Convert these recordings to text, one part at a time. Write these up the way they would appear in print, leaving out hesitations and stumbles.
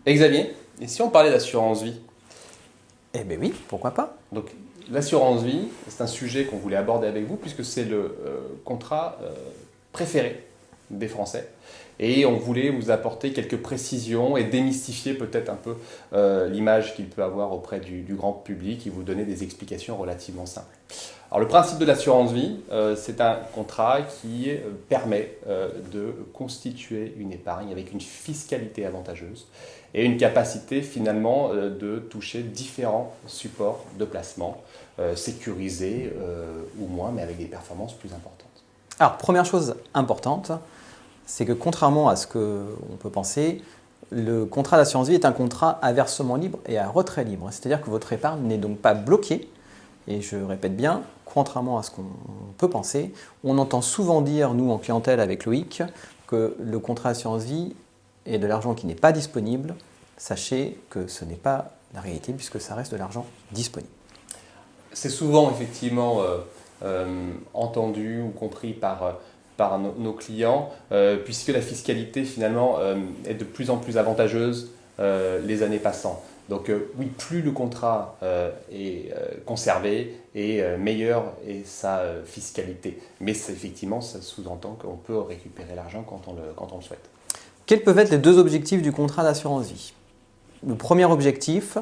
Et Xavier, et si on parlait d'assurance vie? Eh bien oui, pourquoi pas? Donc, l'assurance vie, c'est un sujet qu'on voulait aborder avec vous puisque c'est le contrat préféré des Français. Et on voulait vous apporter quelques précisions et démystifier peut-être un peu l'image qu'il peut avoir auprès du grand public et vous donner des explications relativement simples. Alors le principe de l'assurance vie, c'est un contrat qui permet de constituer une épargne avec une fiscalité avantageuse et une capacité finalement de toucher différents supports de placement, sécurisés ou moins, mais avec des performances plus importantes. Alors, première chose importante, c'est que contrairement à ce qu'on peut penser, le contrat d'assurance vie est un contrat à versement libre et à retrait libre. C'est-à-dire que votre épargne n'est donc pas bloquée. Et je répète bien, contrairement à ce qu'on peut penser, on entend souvent dire, nous en clientèle avec Loïc, que le contrat d'assurance vie est de l'argent qui n'est pas disponible. Sachez que ce n'est pas la réalité puisque ça reste de l'argent disponible. C'est souvent effectivement entendu ou compris par nos clients, puisque la fiscalité finalement est de plus en plus avantageuse les années passant. Donc oui, plus le contrat est conservé et meilleure est sa fiscalité. Mais effectivement, ça sous-entend qu'on peut récupérer l'argent quand on le souhaite. Quels peuvent être les deux objectifs du contrat d'assurance vie? Le premier objectif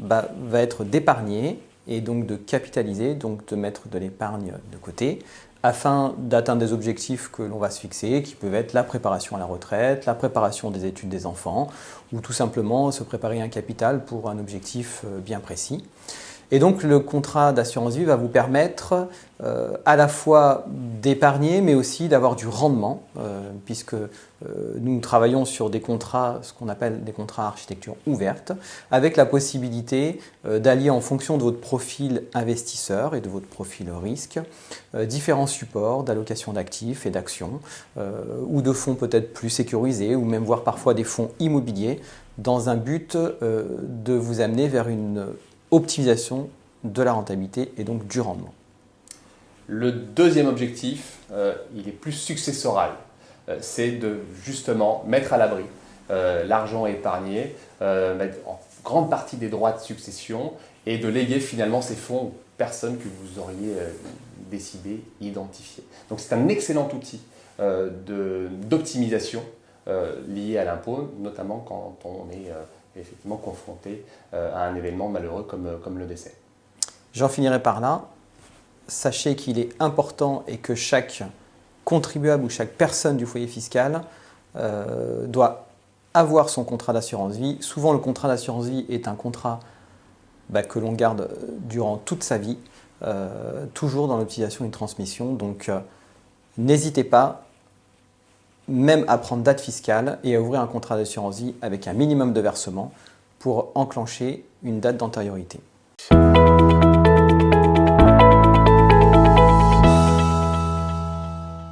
va être d'épargner et donc de capitaliser, donc de mettre de l'épargne de côté, afin d'atteindre des objectifs que l'on va se fixer, qui peuvent être la préparation à la retraite, la préparation des études des enfants, ou tout simplement se préparer un capital pour un objectif bien précis. Et donc le contrat d'assurance vie va vous permettre à la fois d'épargner, mais aussi d'avoir du rendement, puisque nous travaillons sur des contrats, ce qu'on appelle des contrats à architecture ouverte, avec la possibilité d'allier en fonction de votre profil investisseur et de votre profil risque, différents supports d'allocation d'actifs et d'actions, ou de fonds peut-être plus sécurisés, ou même voire parfois des fonds immobiliers, dans un but de vous amener vers une optimisation de la rentabilité et donc du rendement. Le deuxième objectif, il est plus successoral. C'est de justement mettre à l'abri l'argent épargné, en grande partie des droits de succession et de léguer finalement ces fonds aux personnes que vous auriez décidé identifier. Donc c'est un excellent outil d'optimisation lié à l'impôt, notamment quand on est effectivement confronté à un événement malheureux comme le décès. J'en finirai par là. Sachez qu'il est important et que chaque contribuable ou chaque personne du foyer fiscal doit avoir son contrat d'assurance vie. Souvent, le contrat d'assurance vie est un contrat que l'on garde durant toute sa vie, toujours dans l'optimisation et une transmission. Donc, n'hésitez pas, même à prendre date fiscale et à ouvrir un contrat d'assurance vie avec un minimum de versement pour enclencher une date d'antériorité.